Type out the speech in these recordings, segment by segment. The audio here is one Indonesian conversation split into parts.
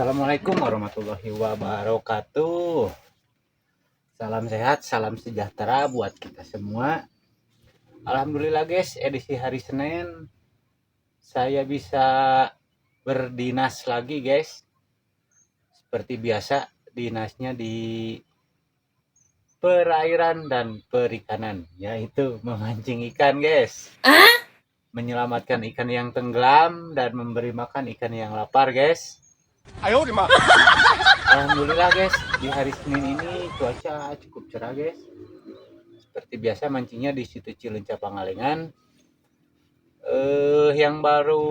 Assalamualaikum warahmatullahi wabarakatuh. Salam sehat, salam sejahtera buat kita semua. Alhamdulillah guys, edisi hari Senin saya bisa berdinas lagi guys. Seperti biasa, dinasnya di perairan dan perikanan, yaitu memancing ikan guys. Menyelamatkan ikan yang tenggelam dan memberi makan ikan yang lapar guys. Alhamdulillah guys, di hari Senin ini cuaca cukup cerah guys. Seperti biasa mancingnya di situ Cileunca Pangalengan. Yang baru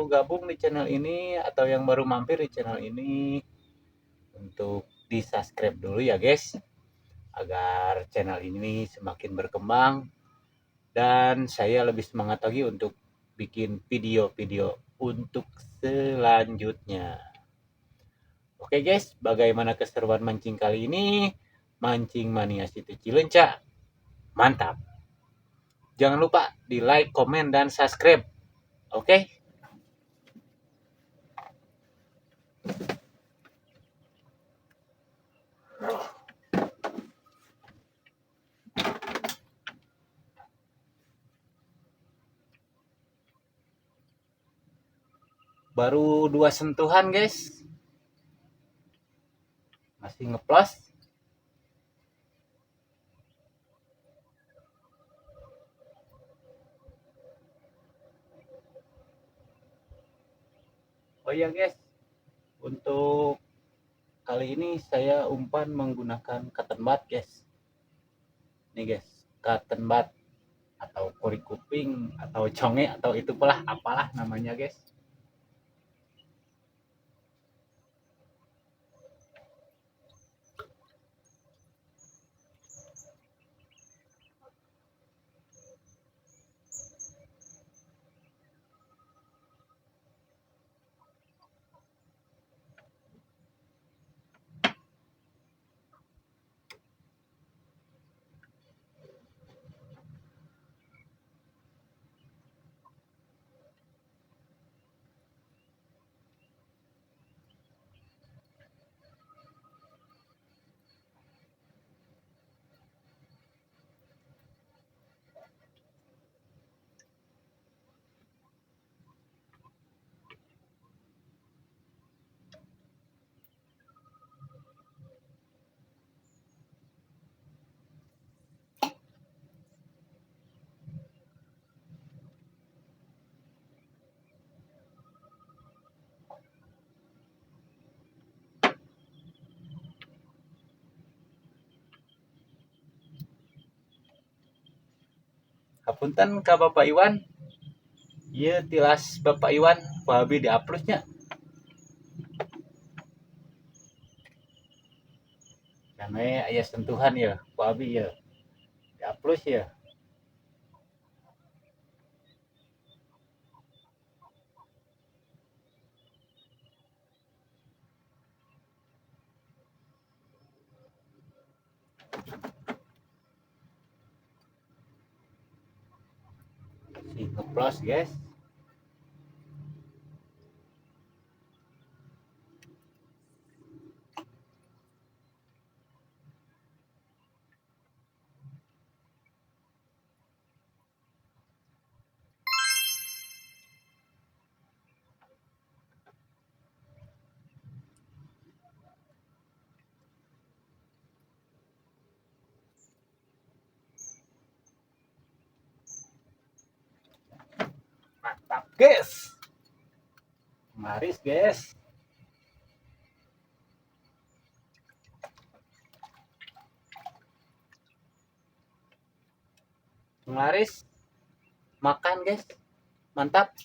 gabung di channel ini atau yang baru mampir di channel ini, untuk di subscribe dulu ya guys, agar channel ini semakin berkembang dan saya lebih semangat lagi untuk bikin video-video untuk selanjutnya. Oke guys, bagaimana keseruan mancing kali ini? Mancing mania situ Cileunca, mantap. Jangan lupa di like, komen, dan subscribe. Oke? Baru 2 sentuhan guys. Masih ngeplos. Oh iya guys, untuk kali ini saya umpan menggunakan cotton bud guys. Nih guys, cotton bud atau kori kuping atau conge atau itu apalah namanya guys. Hapunten ka Bapak Iwan. Ieu tilas Bapak Iwan, ku abi diuploadnya. Namanya aya sentuhan ya, ku abi ya. Diupload ya. Si ngeplos guys. Mantap guys. Maris guys. Maris makan guys. Mantap.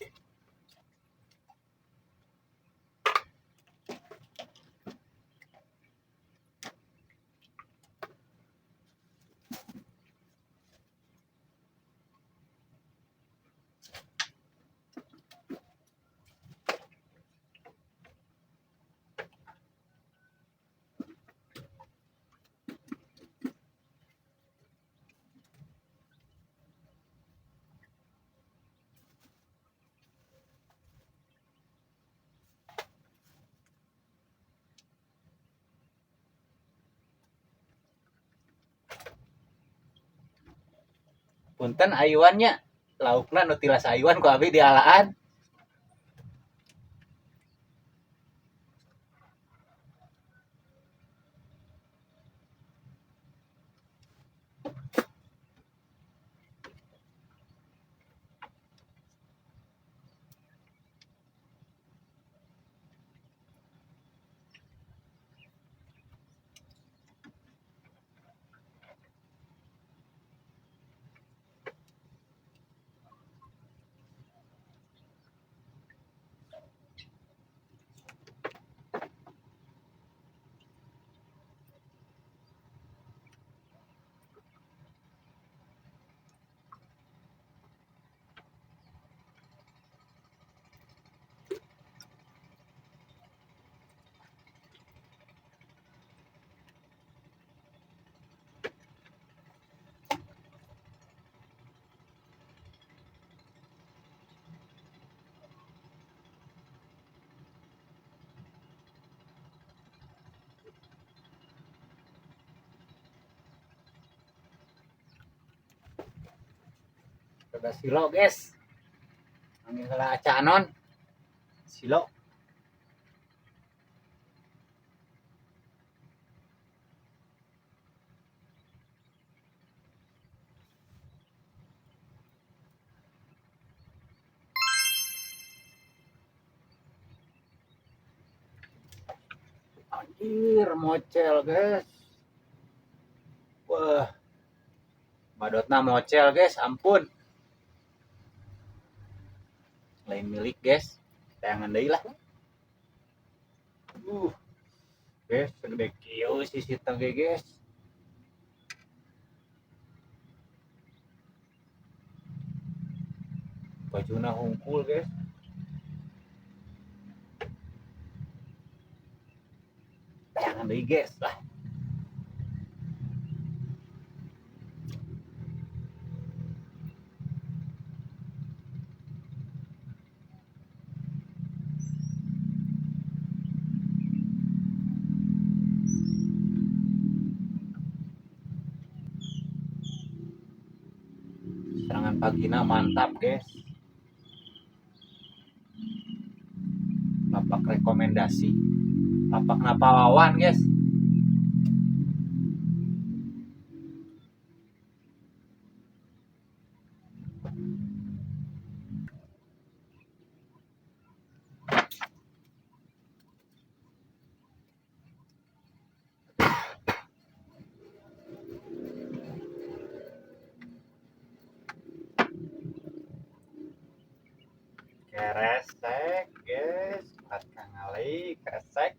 Punten ayuannya laukna nu tilas ayuan ku abi dialaan. Coba silo guys. Angin salah acanon. Silo. Anjir, mocel guys. Wah, badotna mocel guys, ampun. Lain milik guys. Tayangan deui lah. Guys, segede kieu sisi tangge guys. Bajuna hungkul guys. Tayangan deui guys lah. Serangan pagina mantap guys. Lapak rekomendasi. Lapak napawawan guys. Keresek guys, buat kangali keresek.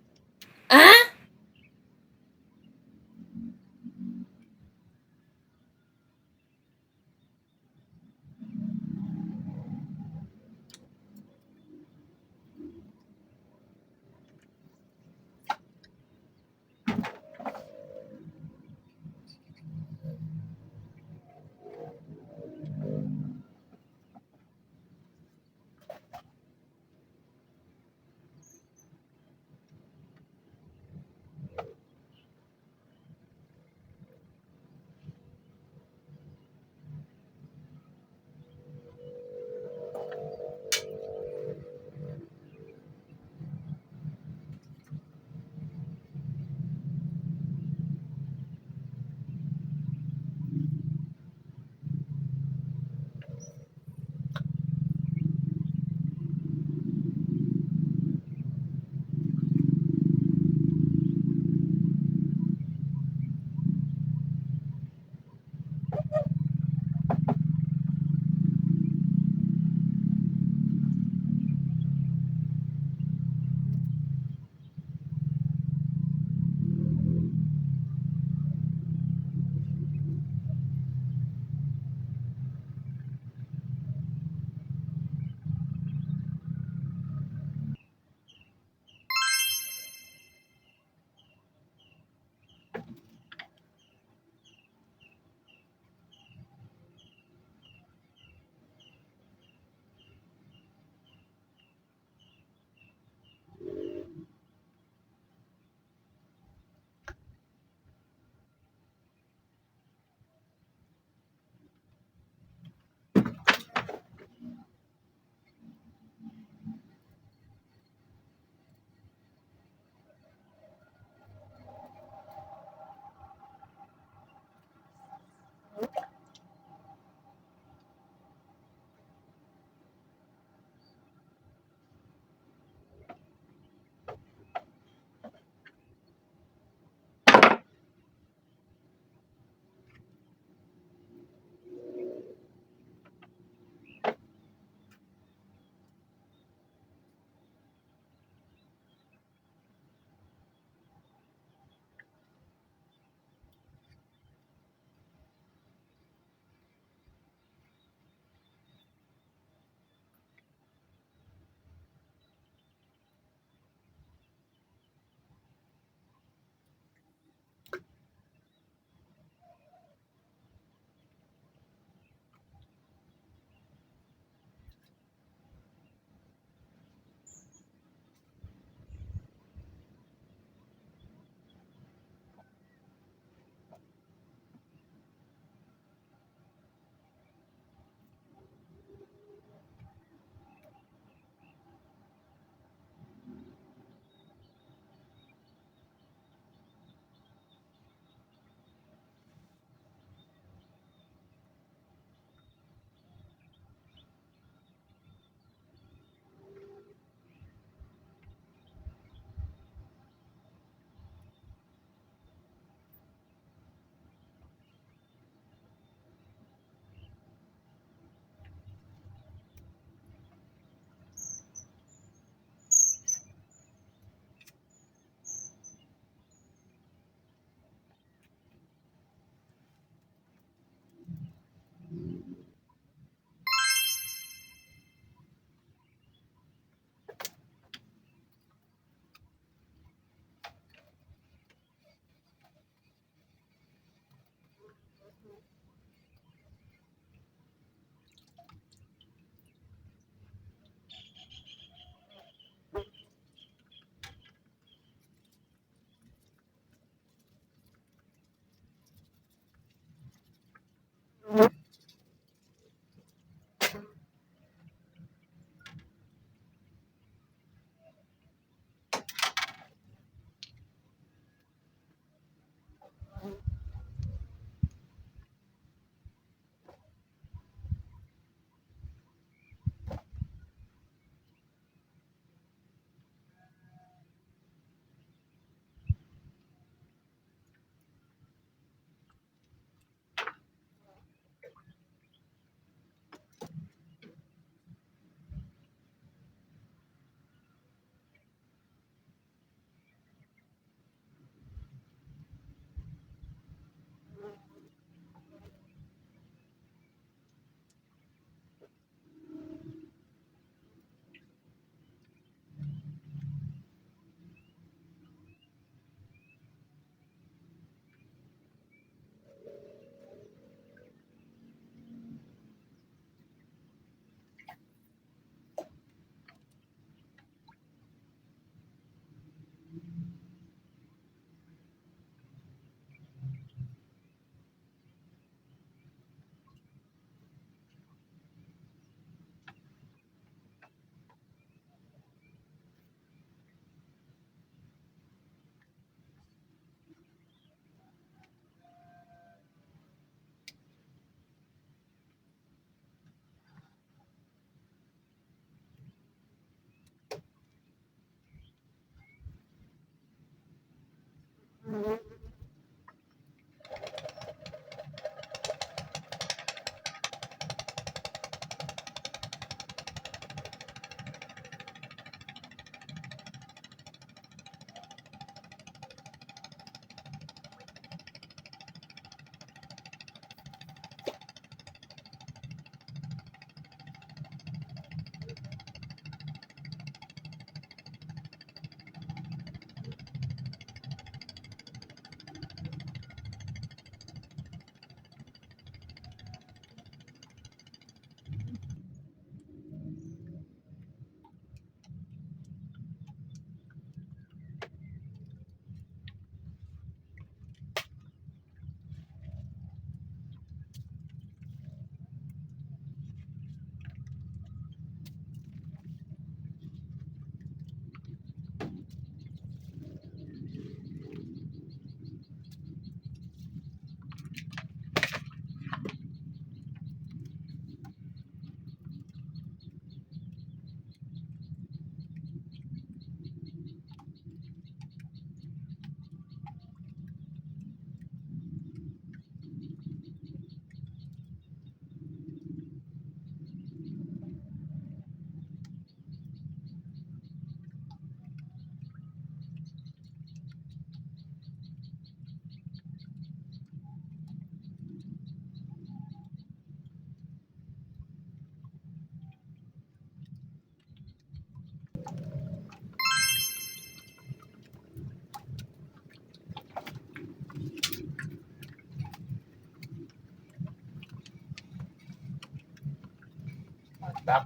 Mantap.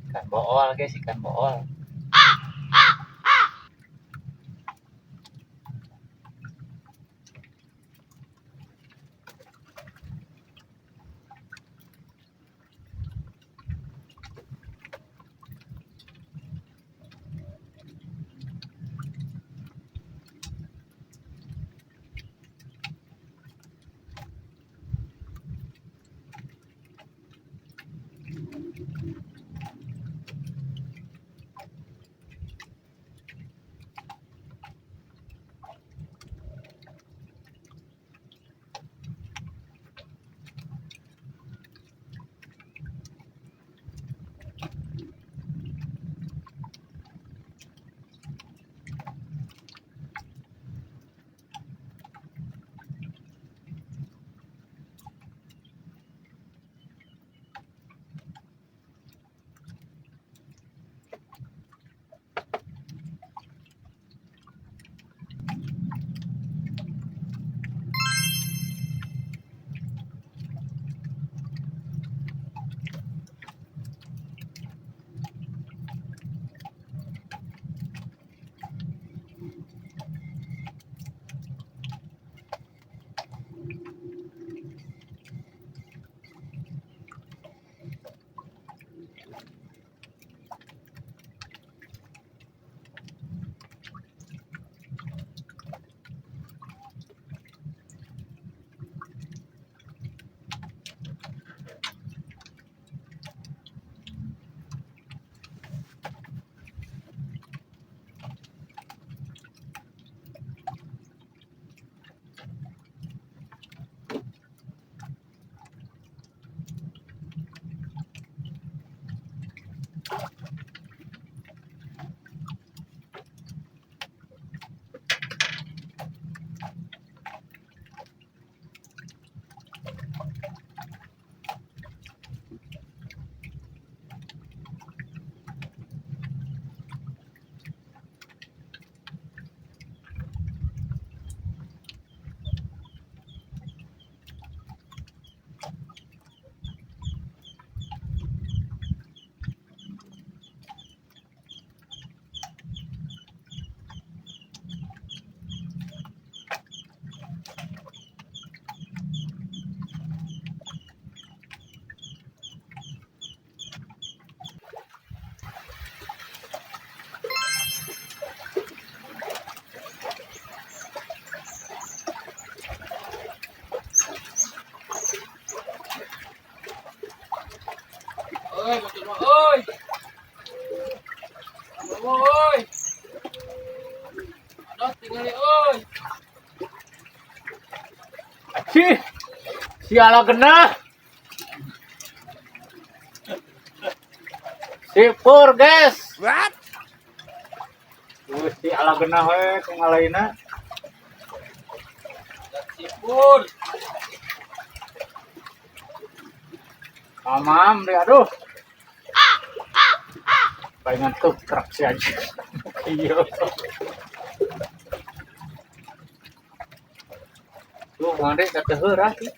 Ikan bool guys, ikan bool. Oi, betul mah, oi. Oi. Aduh, tinggal oi. Cih, siala genah. Sipur guys. What? Si ala genah we kengalaina. Sipur. Mamam deh aduh. Pengen tukrak si aja. Iya. Tuh mande kata heurah sih.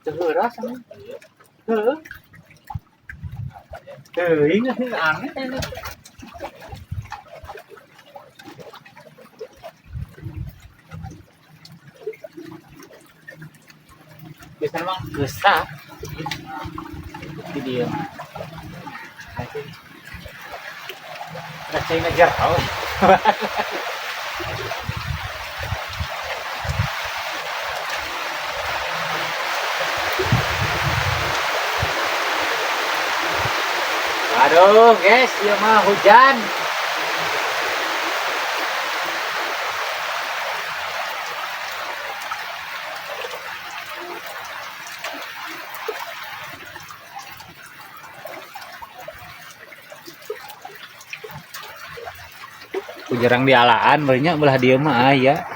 Heurah sama. Heeh. Teuing aneh ini. Biasanya mah gesah. Di dia. Nanti cai ngejar tau. Aduh guys, iya mah hujan. Ku jarang dialaan banyak belah dia mah ya.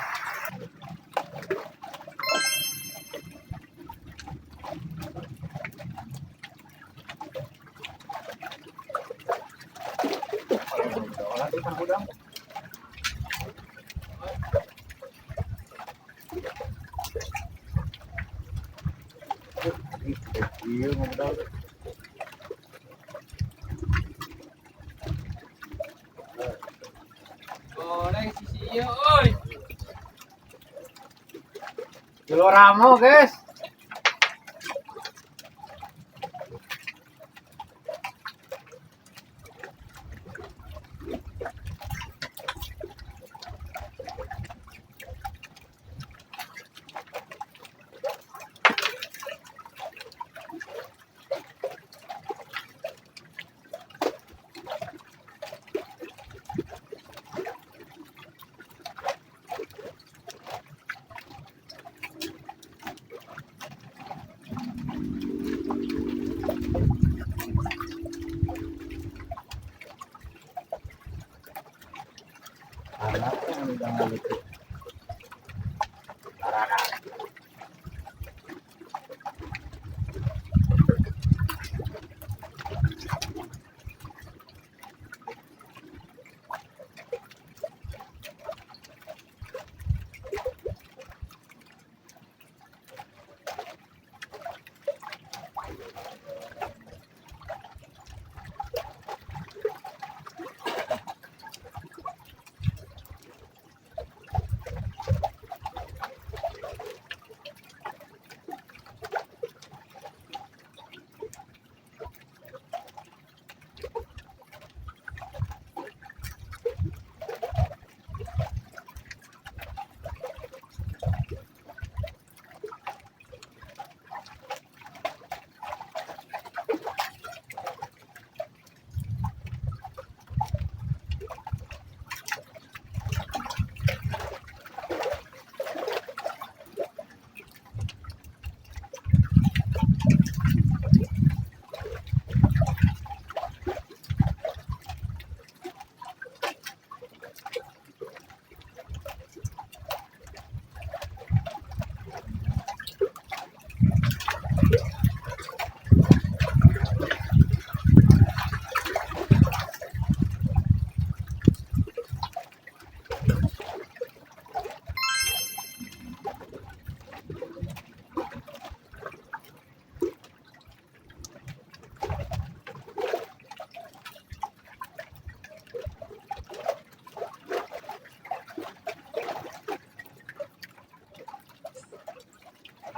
Oh, dari sisi iya, oi. Kilo ramo guys. Anak yang udah gitu.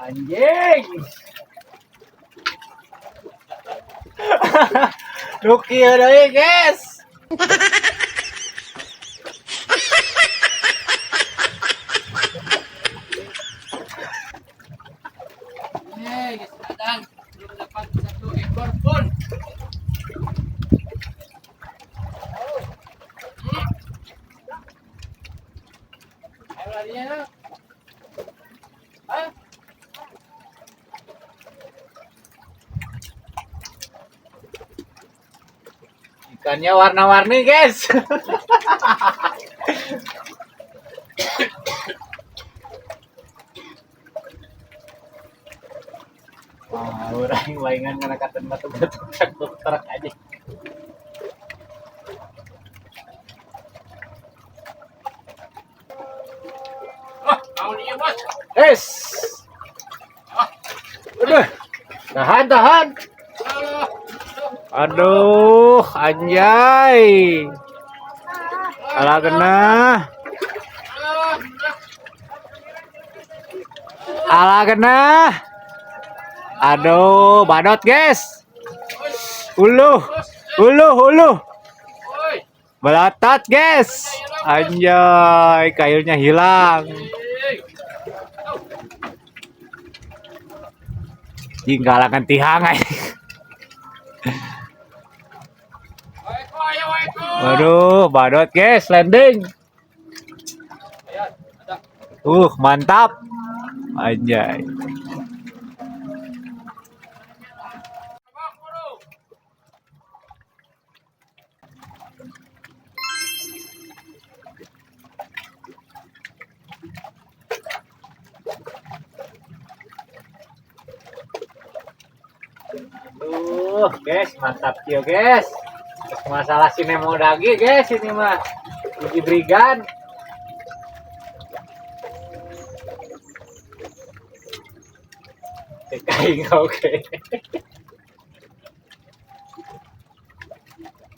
Anjing. Ruki deui guys. Guys, kadang belum dapat satu ekor pun. Ayo larinya, nak. Hah? Ikannya warna-warni guys. Wah, orang waingan kana katen batu-batu truk aja. Oh, mau dia, Bos. Guys. Aduh. Tahan, tahan. Oh, Aduh, anjay. Alah kena. Alah kena. Aduh, badot guys. Uluh, uluh. oi. Belatat guys. Anjay, kayunya hilang. Jinggalangan tihang ay. Waduh, badot guys, landing. Mantap. Anjay. Guys, mantap ya guys. Masalah sinemo dagi guys ini mah. Gigi Brigan. Kain oke.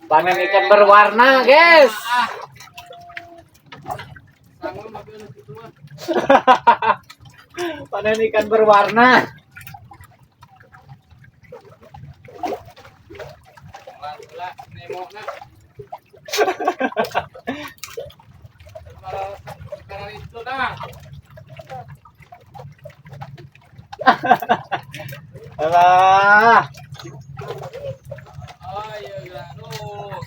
Panen ikan berwarna, guys. Sanggup mobil itu mah. Panen ikan berwarna. Lah, nemo na. Sekarang itu dah. Alah. Oh iya iya, aduh.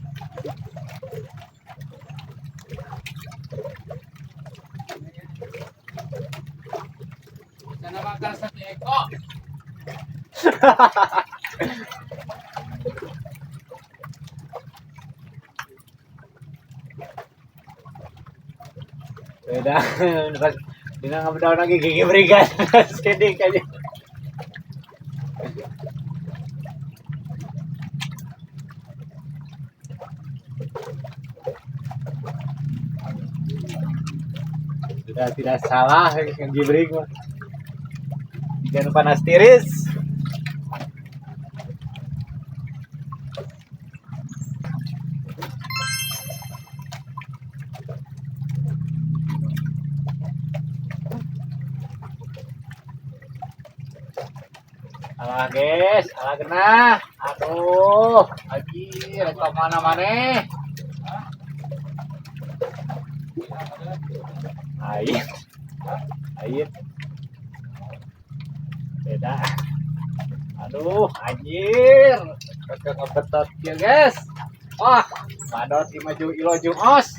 Sana makan 1 ekor. Beda. Dina ngambil lagi gigi Brigan. Sedih kayaknya. Tidak salah yang Gibrig mah. Jangan panas tiris. Alah guys, alah genah. Aduh, lagi rekam mana-mana. Air. Air. Beda. Aduh, anjir. Kagak ngebetot ya, guys. Wah, badot di maju ilo jungos.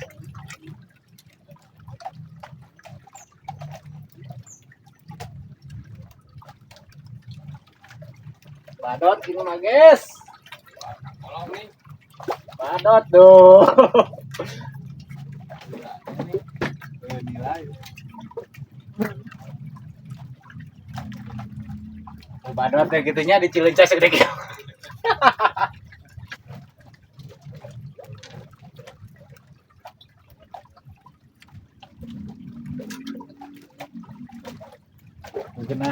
Badot gimana, guys? Tolong nih. Badot tuh. Nilai. Badot kayak gitunya di Cilencah segede gitu.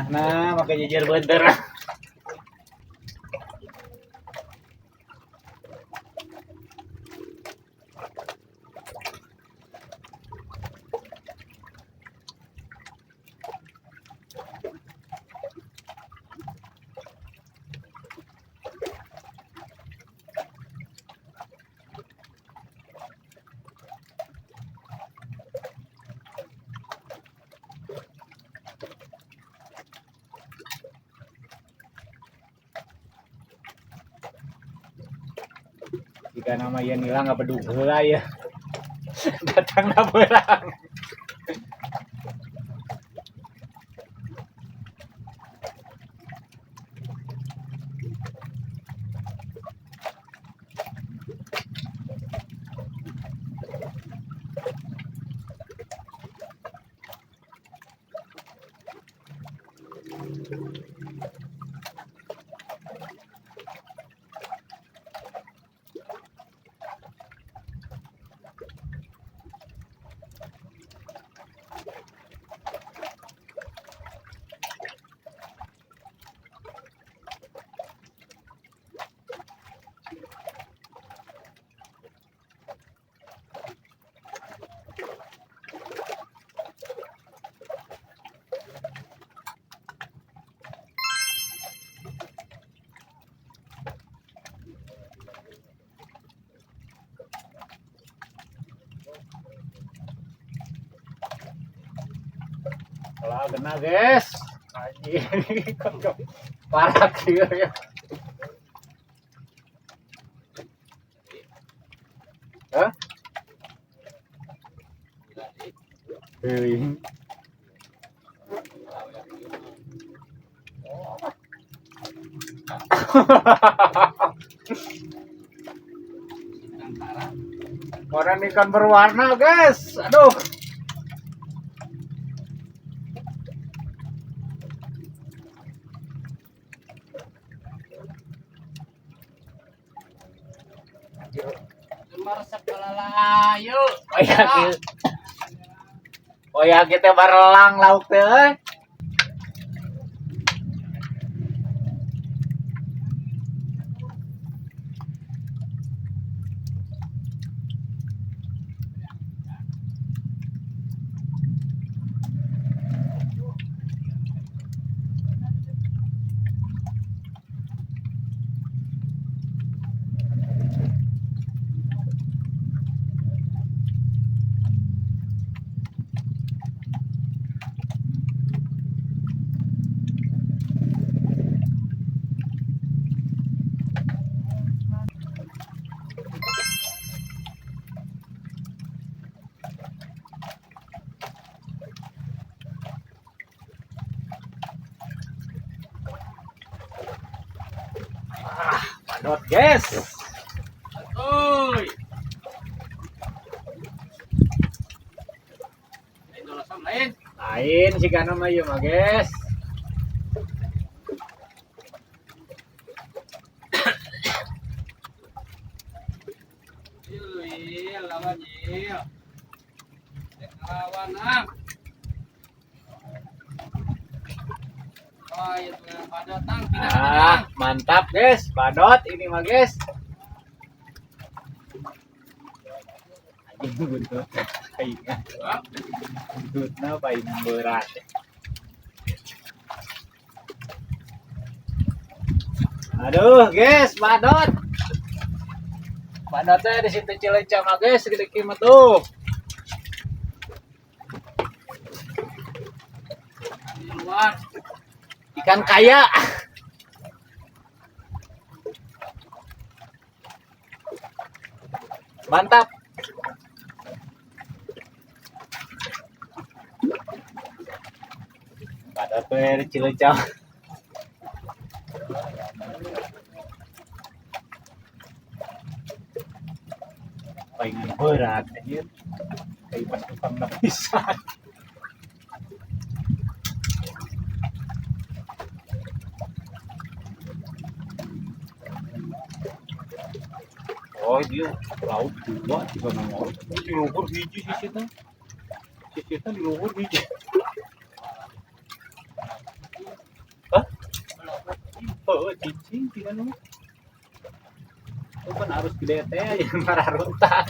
Nah, makanya jajar bener. Jika nama yang hilang nggak peduli ya. Datang na berang. Kalau kena guys, anjing parah gitu ya. Hah? Heuing. Warna ikan berwarna guys, aduh. masak balalayu. Oh ya, oh ya kita barelang lauk teh. Padot guys. Oi. Itu langsung lain. Lain si kana mah ieu mah guys. Yil, lawan yil. Lawan ah. Oh, itu pada tang Ah, mantap guys. Padot ini mah guys. Anjing buntut. Paingan. Buntutna paingan berat. Aduh, guys, padot. Padotnya di situ Cilencah mah guys, gede mah tuh. di luar. Ikan kaya. Mantap. Padotnya di Cilencah. Paingan berat anjir. Kayak pas tukang napisan. Oh dia laut dua juga nongol. Di luhur biji sisitnya. Sisitnya di luhur biji. Hah? Oh cicing tidak nong. Itu kan harus gede teh yang marah runtang.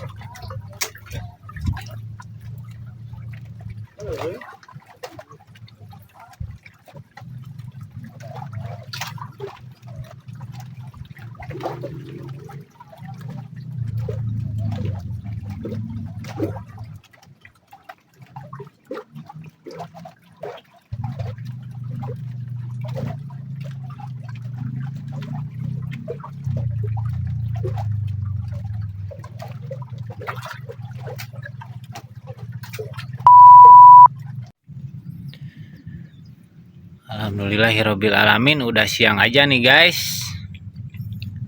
Alhamdulillahirabbil alamin, udah siang aja nih guys.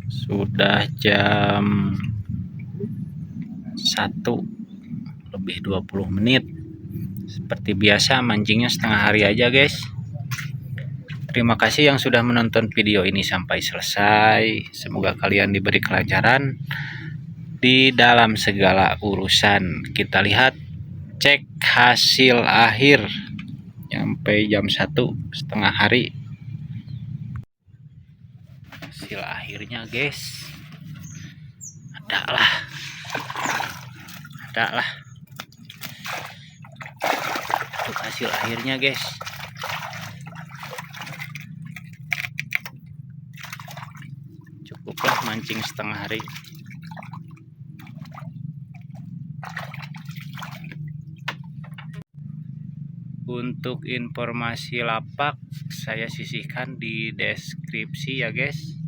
Sudah jam 1 lebih 20 menit. Seperti biasa mancingnya setengah hari aja guys. Terima kasih yang sudah menonton video ini sampai selesai. Semoga kalian diberi kelancaran di dalam segala urusan. Kita lihat, cek hasil akhir sampai jam 1 setengah hari. Hasil akhirnya guys, ada lah untuk hasil akhirnya guys. Cukuplah mancing setengah hari. Untuk informasi lapak saya sisihkan di deskripsi ya guys.